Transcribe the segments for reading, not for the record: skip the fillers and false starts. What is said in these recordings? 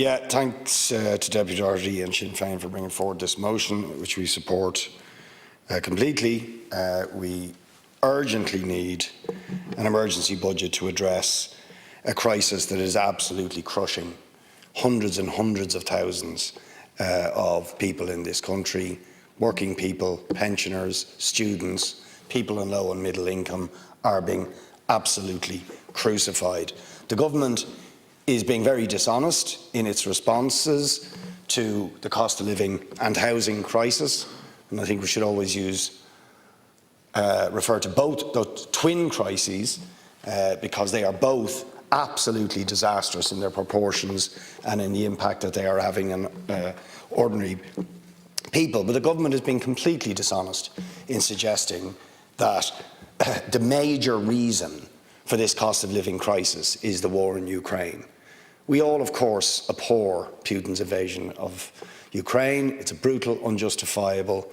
Yeah, thanks to Deputy RD and Sinn Féin for bringing forward this motion, which we support completely. We urgently need an emergency budget to address a crisis that is absolutely crushing hundreds and hundreds of thousands of people in this country, working people, pensioners, students, people on low and middle income are being absolutely crucified. The government is being very dishonest in its responses to the cost of living and housing crisis, and I think we should always refer to both the twin crises because they are both absolutely disastrous in their proportions and in the impact that they are having on ordinary people. But the government has been completely dishonest in suggesting that the major reason for this cost of living crisis is the war in Ukraine. We all, of course, abhor Putin's invasion of Ukraine. It's a brutal, unjustifiable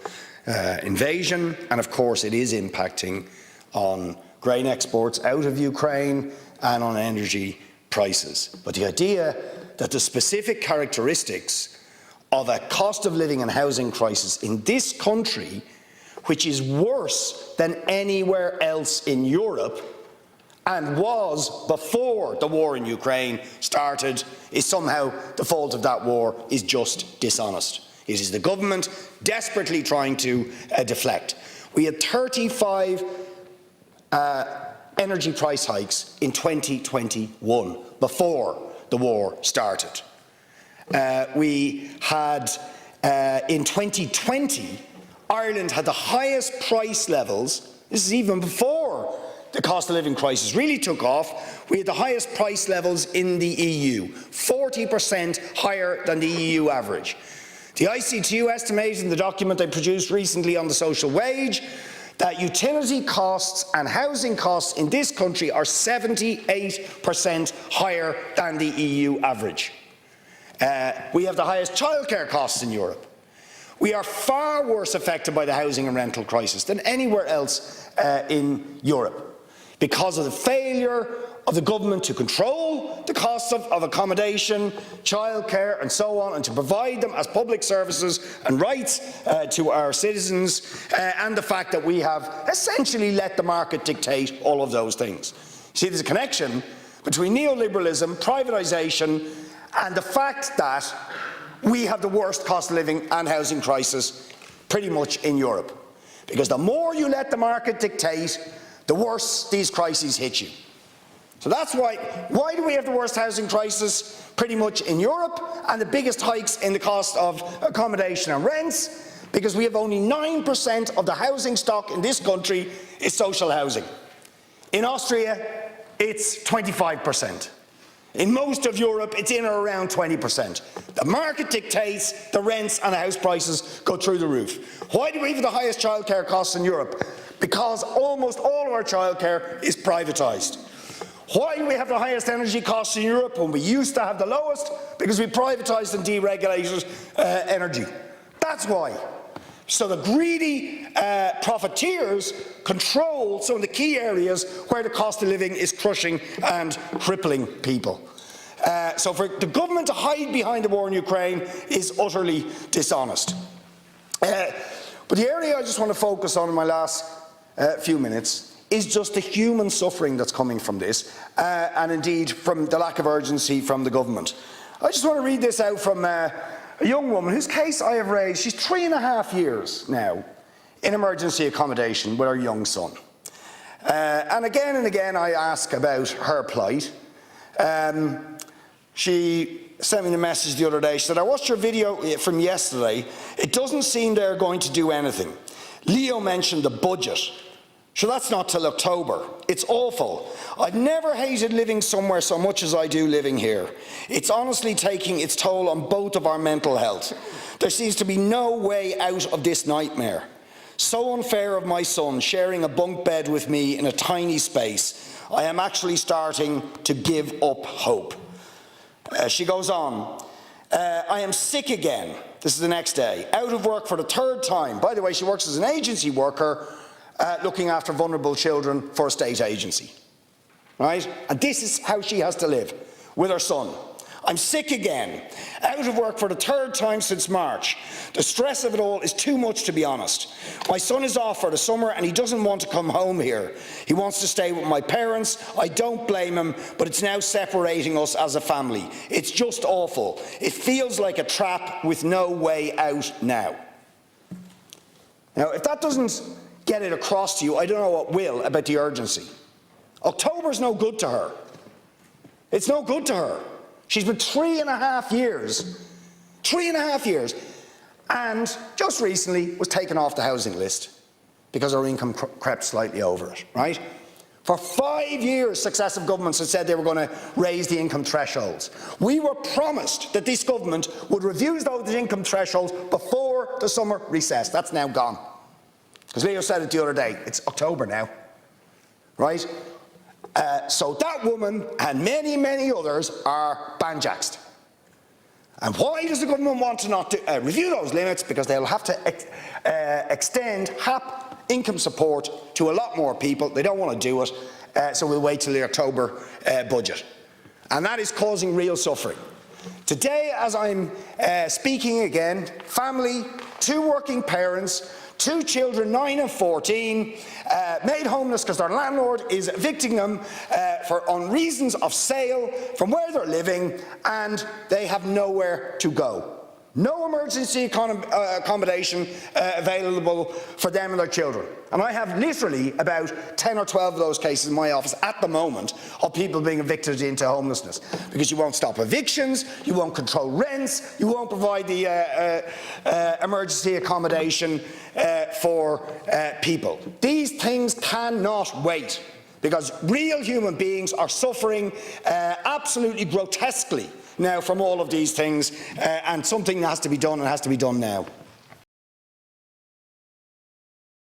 invasion, and of course it is impacting on grain exports out of Ukraine and on energy prices. But the idea that the specific characteristics of a cost of living and housing crisis in this country, which is worse than anywhere else in Europe, and was before the war in Ukraine started, is somehow the fault of that war, is just dishonest. It is the government desperately trying to deflect. We had 35 energy price hikes in 2021, before the war started. We had, in 2020, Ireland had the highest price levels. This is even before the cost of living crisis really took off. We had the highest price levels in the EU, 40% higher than the EU average. The ICTU estimated in the document they produced recently on the social wage that utility costs and housing costs in this country are 78% higher than the EU average. We have the highest childcare costs in Europe. We are far worse affected by the housing and rental crisis than anywhere else in Europe, because of the failure of the government to control the costs of accommodation, childcare and so on, and to provide them as public services and rights to our citizens, and the fact that we have essentially let the market dictate all of those things. See, there's a connection between neoliberalism, privatisation, and the fact that we have the worst cost of living and housing crisis pretty much in Europe. Because the more you let the market dictate, the worse these crises hit you. So that's why do we have the worst housing crisis pretty much in Europe and the biggest hikes in the cost of accommodation and rents? Because we have only 9% of the housing stock in this country is social housing. In Austria, it's 25%. In most of Europe, it's in or around 20%. The market dictates the rents and the house prices go through the roof. Why do we have the highest childcare costs in Europe? Because almost all of our childcare is privatised. Why do we have the highest energy costs in Europe when we used to have the lowest? Because we privatised and deregulated energy. That's why. So the greedy profiteers control some of the key areas where the cost of living is crushing and crippling people. So for the government to hide behind the war in Ukraine is utterly dishonest. But the area I just want to focus on in my last few minutes is just the human suffering that's coming from this, and indeed from the lack of urgency from the government. I just want to read this out from a young woman whose case I have raised. She's 3.5 years now in emergency accommodation with her young son. And again I ask about her plight. She sent me a message the other day. She said, "I watched your video from yesterday. It doesn't seem they're going to do anything. Leo mentioned the budget. Sure, that's not till October. It's awful. I've never hated living somewhere so much as I do living here. It's honestly taking its toll on both of our mental health. There seems to be no way out of this nightmare. So unfair of my son sharing a bunk bed with me in a tiny space. I am actually starting to give up hope." She goes on, "I am sick again." This is the next day. "Out of work for the 3rd time." By the way, she works as an agency worker looking after vulnerable children for a state agency. Right? And this is how she has to live with her son. I'm sick again, out of work for the 3rd time since March. The stress of it all is too much, to be honest. My son is off for the summer and he doesn't want to come home here. He wants to stay with my parents. I don't blame him, but it's now separating us as a family. It's just awful. It feels like a trap with no way out now. Now, if that doesn't get it across to you, I don't know what will about the urgency. October's no good to her. It's no good to her. She's been 3.5 years, and just recently was taken off the housing list because her income crept slightly over it, right? For 5 years, successive governments had said they were going to raise the income thresholds. We were promised that this government would review those income thresholds before the summer recess. That's now gone. Because Leo said it the other day, it's October now, right? So that woman and many, many others are banjaxed. And why does the government want to not review those limits? Because they'll have to extend HAP income support to a lot more people. They don't want to do it, so we'll wait till the October budget. And that is causing real suffering. Today, as I'm speaking again, family, 2 working parents, 2 children, 9 and 14, made homeless because their landlord is evicting them on reasons of sale from where they're living, and they have nowhere to go. No emergency accommodation available for them and their children. And I have literally about 10 or 12 of those cases in my office at the moment of people being evicted into homelessness, because you won't stop evictions, you won't control rents, you won't provide the emergency accommodation for people. These things cannot wait, because real human beings are suffering absolutely grotesquely now from all of these things, and something has to be done, and has to be done now.